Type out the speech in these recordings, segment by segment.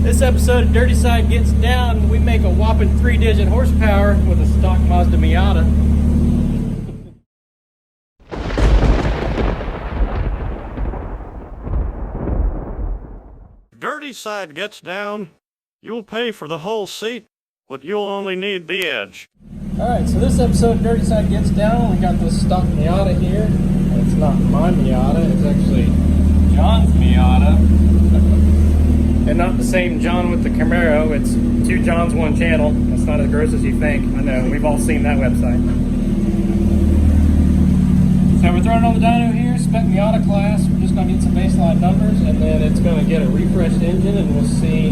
This episode of Dirty Side Gets Down, we make a whopping 3-digit horsepower with a stock Mazda Miata. Dirty Side Gets Down, you'll pay for the whole seat, but you'll only need the edge. Alright, so this episode of Dirty Side Gets Down, we got this stock Miata here. It's not my Miata, it's actually John's Miata. And not the same John with the Camaro, it's two Johns, one channel. That's not as gross as you think. I know, we've all seen that website. So we're throwing on the dyno here, Spec Miata class. We're just going to get some baseline numbers, and then it's going to get a refreshed engine, and we'll see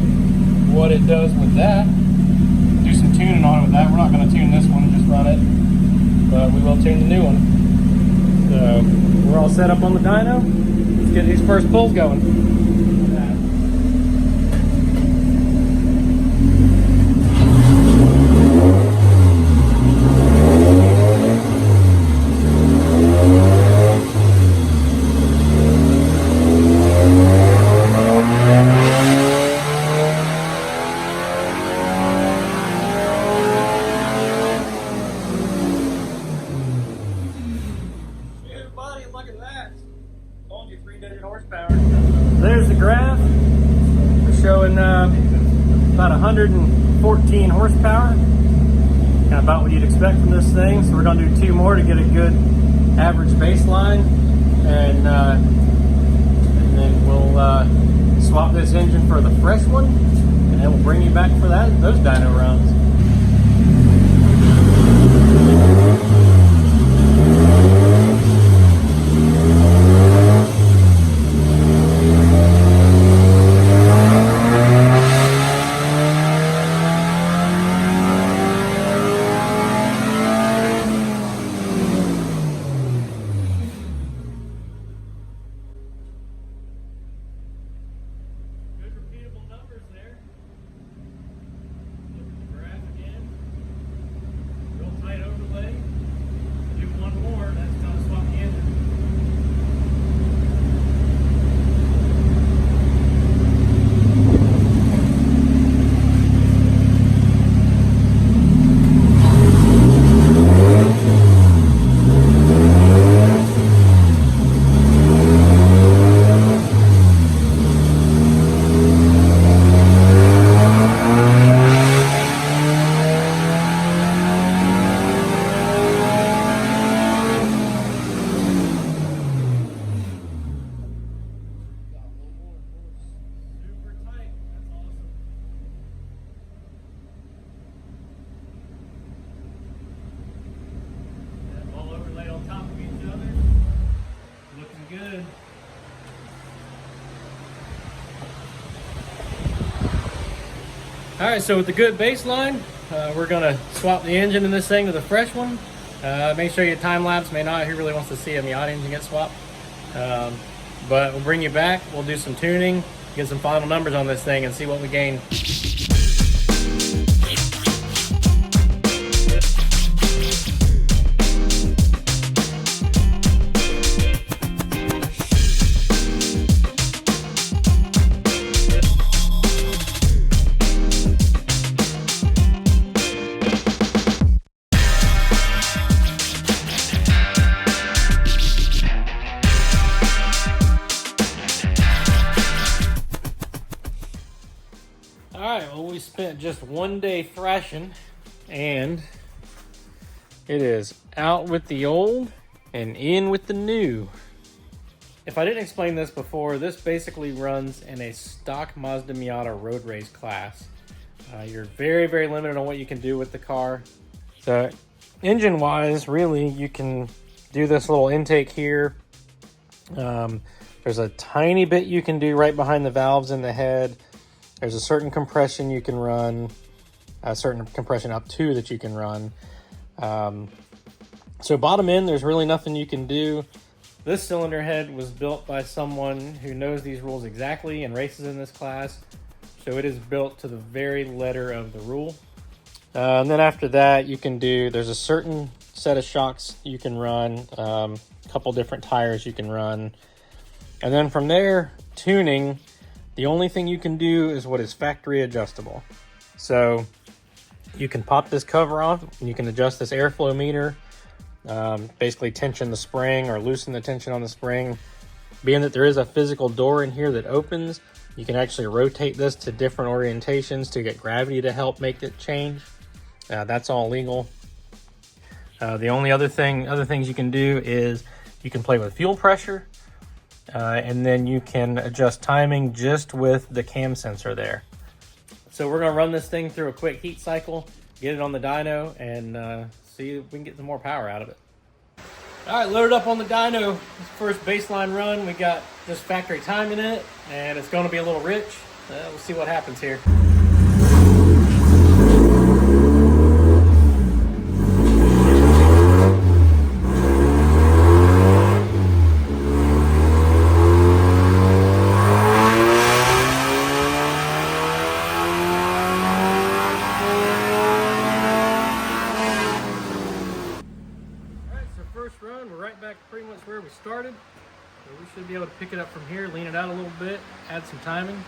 what it does with that. Do some tuning on it with that. We're not going to tune this one and just run it, but we will tune the new one. So we're all set up on the dyno. Let's get these first pulls going. There's the graph. We're showing about 114 horsepower. Kind of about what you'd expect from this thing. So we're going to do 2 more to get a good average baseline, and then we'll swap this engine for the fresh one, and then we'll bring you back for those dyno rounds. Good. All right, so with the good baseline, we're gonna swap the engine in this thing to the fresh one. Make sure your time lapse may not. Who really wants to see a Miata engine get swapped? But we'll bring you back. We'll do some tuning, get some final numbers on this thing, and see what we gain. Alright, well, we spent just 1 day thrashing, and it is out with the old and in with the new. If I didn't explain this before, this basically runs in a stock Mazda Miata road race class. You're very, very limited on what you can do with the car. So engine-wise, really, you can do this little intake here. There's a tiny bit you can do right behind the valves in the head. There's a certain compression you can run, a certain compression up to that you can run. So bottom end, there's really nothing you can do. This cylinder head was built by someone who knows these rules exactly and races in this class. So it is built to the very letter of the rule. And then after that, you can do, there's a certain set of shocks you can run, a couple different tires you can run. And then from there, tuning, The only thing you can do is what is factory adjustable. So you can pop this cover off and you can adjust this airflow meter, basically tension the spring or loosen the tension on the spring. Being that there is a physical door in here that opens, you can actually rotate this to different orientations to get gravity to help make it change. That's all legal. The only other things you can do is you can play with fuel pressure, and then you can adjust timing just with the cam sensor there. So we're gonna run this thing through a quick heat cycle, get it on the dyno, and see if we can get some more power out of it. All right, loaded up on the dyno. This first baseline run, we got just factory timing in it, and it's gonna be a little rich. We'll see what happens here. First run, we're right back pretty much where we started. So we should be able to pick it up from here, lean it out a little bit, add some timing,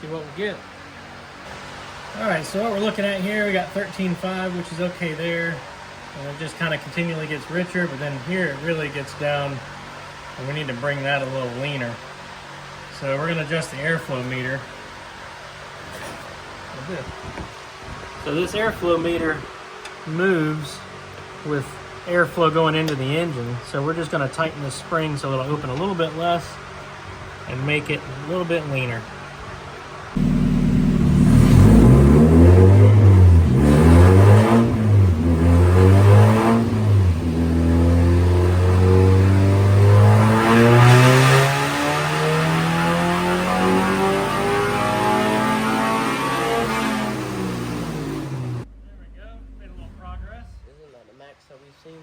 see what we get. All right, so what we're looking at here, we got 13.5, which is okay there. It just kind of continually gets richer, but then here it really gets down, and we need to bring that a little leaner. So we're gonna adjust the airflow meter. So this airflow meter moves with airflow going into the engine, so we're just going to tighten the spring so it'll open a little bit less and make it a little bit leaner.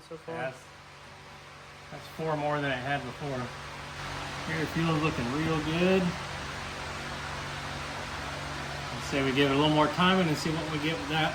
So far. Yes. That's 4 more than it had before. Here, fuel's looking real good. Let's say we give it a little more timing and see what we get with that.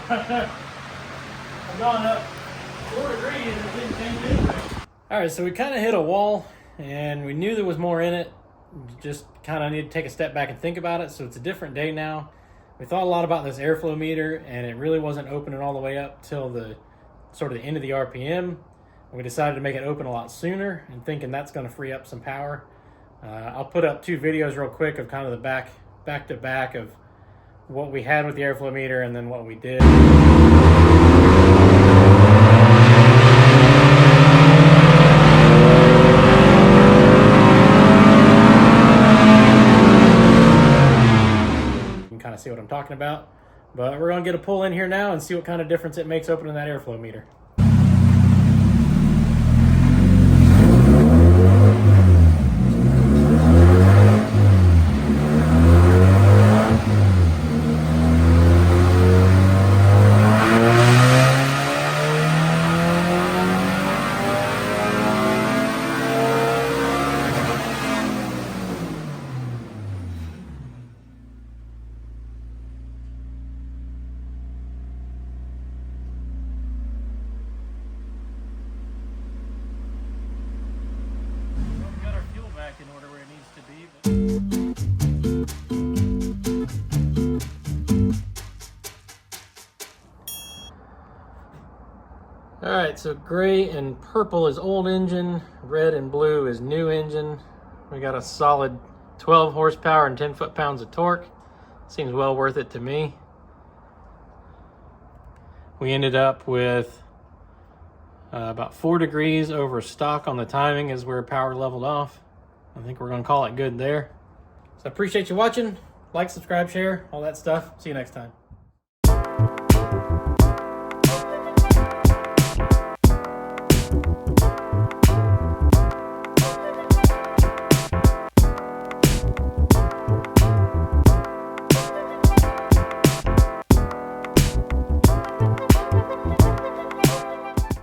I've gone up 4 degrees and it didn't change anything. All right, so we kind of hit a wall and we knew there was more in it. We just kind of need to take a step back and think about it. So it's a different day now. We thought a lot about this airflow meter and it really wasn't opening all the way up till the sort of the end of the RPM. We decided to make it open a lot sooner and thinking that's going to free up some power. I'll put up 2 videos real quick of kind of the back to back of what we had with the airflow meter and then what we did. You can kind of see what I'm talking about, but we're going to get a pull in here now and see what kind of difference it makes opening that airflow meter. In order where it needs to be. All right, so gray and purple is old engine, red and blue is new engine. We got a solid 12 horsepower and 10 foot-pounds of torque. Seems well worth it to me. We ended up with about 4 degrees over stock on the timing as we're power leveled off. I think we're gonna call it good there. So I appreciate you watching. Like, subscribe, share, all that stuff. See you next time.